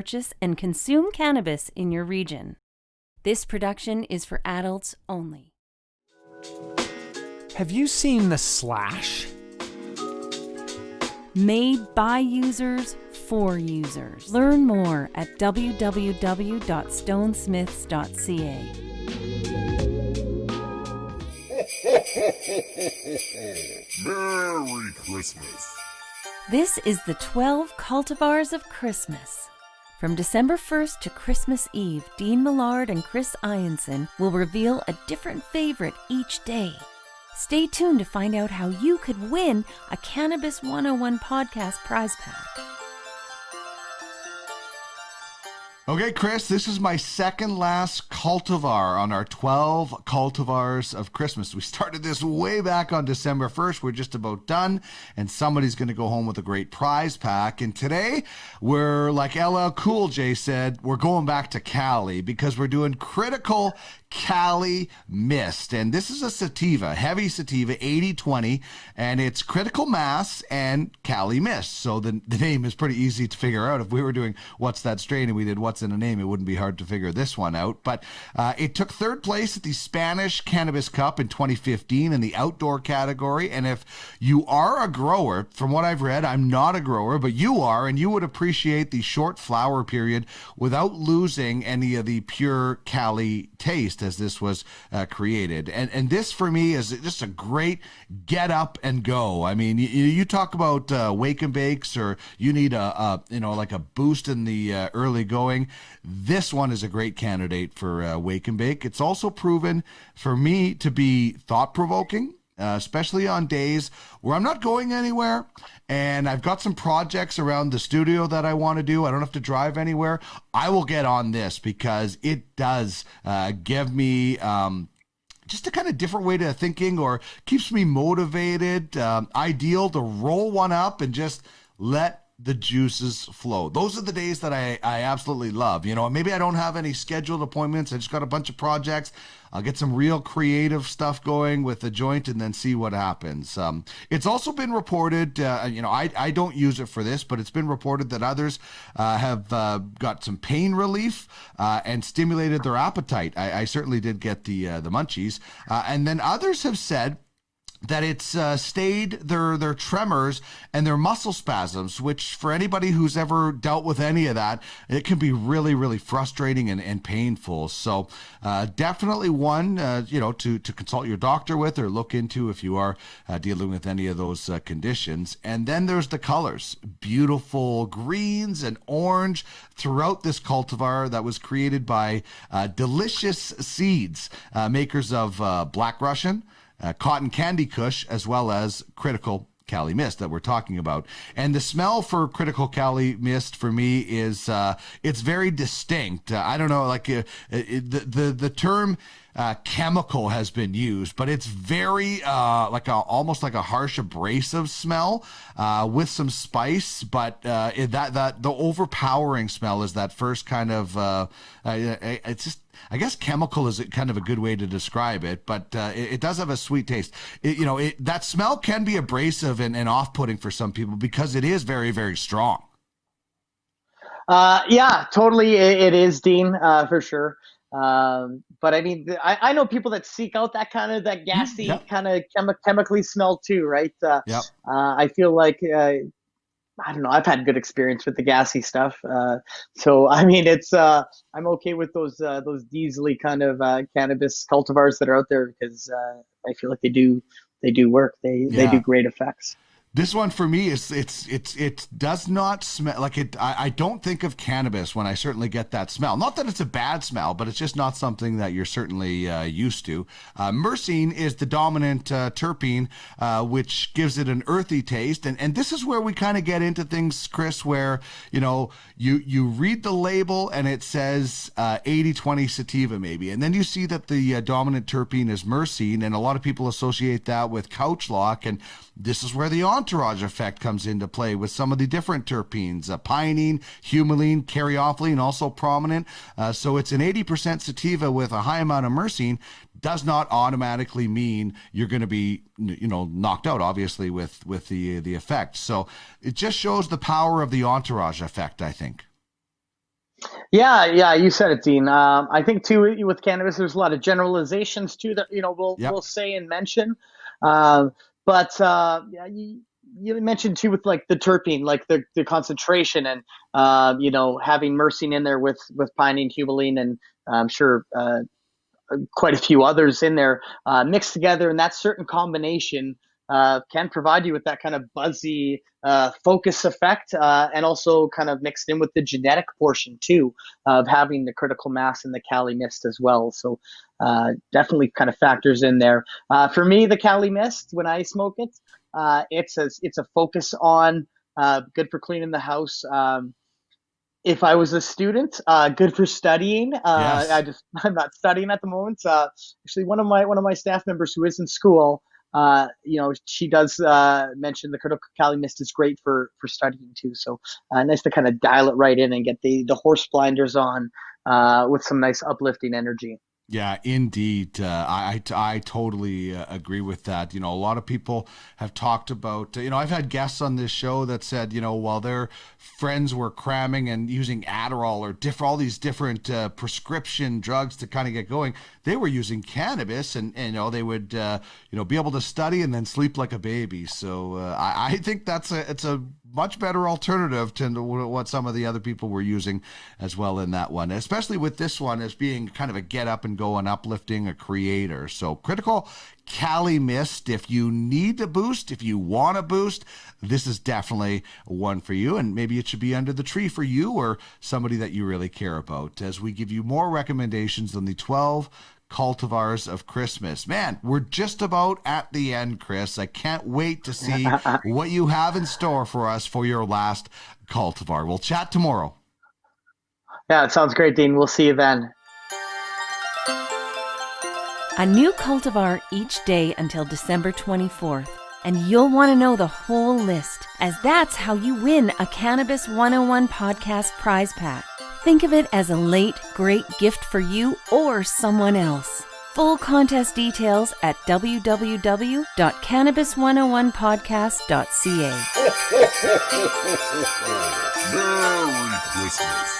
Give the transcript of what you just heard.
Purchase and consume cannabis in your region. This production is for adults only. Have you seen the Slash? Made by users for users. Learn more at www.stonesmiths.ca. Merry Christmas. This is the 12 Cultivars of Christmas. From December 1st to Christmas Eve, Dean Millard and Chris Ianson will reveal a different favorite each day. Stay tuned to find out how you could win a Cannabis 101 podcast prize pack. Okay, Chris, this is my second last cultivar on our 12 cultivars of Christmas. We started this way back on December 1st. We're just about done, and somebody's going to go home with a great prize pack. And today, we're, like LL Cool J said, we're going back to Cali because we're doing Critical Cali Mist. And this is a sativa, heavy sativa, 80-20, and it's Critical Mass and Cali Mist. So the name is pretty easy to figure out. If we were doing What's That Strain and we did What's in a Name, it wouldn't be hard to figure this one out. But it took third place at the Spanish Cannabis Cup in 2015 in the outdoor category. And if you are a grower, from what I've read, I'm not a grower, but you are, and you would appreciate the short flower period without losing any of the pure Cali taste as this was created. And this for me is just a great get up and go. I mean, you talk about wake and bakes, or you need like a boost in the early going. This one is a great candidate for wake and bake. It's also proven for me to be thought-provoking, especially on days where I'm not going anywhere and I've got some projects around the studio that I want to do. I don't have to drive anywhere. I will get on this because it does give me just a kind of different way to thinking, or keeps me motivated. Ideal to roll one up and just let the juices flow. Those are the days that I absolutely love. You know, maybe I don't have any scheduled appointments. I just got a bunch of projects. I'll get some real creative stuff going with the joint and then see what happens. It's also been reported, I don't use it for this, but it's been reported that others have got some pain relief and stimulated their appetite. I certainly did get the munchies. And then others have said that it's stayed their tremors and their muscle spasms, which for anybody who's ever dealt with any of that, it can be really, really frustrating and painful. So definitely one, to consult your doctor with or look into if you are dealing with any of those conditions. And then there's the colors, beautiful greens and orange throughout this cultivar that was created by Delicious Seeds, makers of Black Russian, Cotton Candy Kush, as well as Critical Cali Mist that we're talking about. And the smell for Critical Cali Mist for me is it's very distinct. I don't know, like the term chemical has been used, but it's very almost like a harsh abrasive smell with some spice. But that the overpowering smell is that first kind of it's just, I guess chemical is kind of a good way to describe it, but it does have a sweet taste. That smell can be abrasive and off-putting for some people because it is very, very strong. Yeah, totally. It is, Dean, for sure. But I mean, I know people that seek out that gassy, kind of chemically smell too, right? I feel like, I don't know, I've had good experience with the gassy stuff. So, I mean, it's, I'm okay with those diesely kind of cannabis cultivars that are out there because I feel like they do work. They do great effects. This one for me is it does not smell like it. I don't think of cannabis when I certainly get that smell. Not that it's a bad smell, but it's just not something that you're certainly used to. Myrcene is the dominant terpene, which gives it an earthy taste. And this is where we kind of get into things, Chris, where you read the label and it says 80-20 sativa maybe, and then you see that the dominant terpene is myrcene, and a lot of people associate that with couch lock, and this is where the entourage effect comes into play with some of the different terpenes, pinene, humulene, caryophyllene, also prominent. So it's an 80% sativa with a high amount of myrcene. Does not automatically mean you're going to be, knocked out, obviously, with the effect. So it just shows the power of the entourage effect, I think. Yeah, you said it, Dean. I think too with cannabis, there's a lot of generalizations too that we'll Yep. say and mention. Um, but yeah, you mentioned too with like the terpene, like the concentration, and having myrcene in there with pinene, humulene, and I'm sure quite a few others in there mixed together, and that certain combination can provide you with that kind of buzzy focus effect, and also kind of mixed in with the genetic portion too of having the critical mass in the Cali mist as well. So definitely kind of factors in there. For me, the Cali mist, when I smoke it, it's a focus on good for cleaning the house. If I was a student, good for studying. Yes. I'm not studying at the moment. Actually, one of my staff members who is in school, she does mention the critical Kali mist is great for studying too. So nice to kind of dial it right in and get the horse blinders on with some nice uplifting energy. Yeah, indeed. I totally agree with that. A lot of people have talked about, I've had guests on this show that said, while their friends were cramming and using Adderall or all these different prescription drugs to kind of get going, they were using cannabis and they would, be able to study and then sleep like a baby. So I think it's a much better alternative to what some of the other people were using as well in that one, especially with this one as being kind of a get up and go and uplifting a creator. So critical Cali mist, if you need a boost, if you want a boost, this is definitely one for you, and maybe it should be under the tree for you or somebody that you really care about, as we give you more recommendations on the 12 cultivars of Christmas. Man, we're just about at the end, Chris. I can't wait to see what you have in store for us for your last cultivar. We'll chat tomorrow. Yeah, it sounds great, Dean. We'll see you then. A new cultivar each day until December 24th. And you'll want to know the whole list, as that's how you win a Cannabis 101 podcast prize pack. Think of it as a late, great gift for you or someone else. Full contest details at www.cannabis101podcast.ca. Merry Christmas.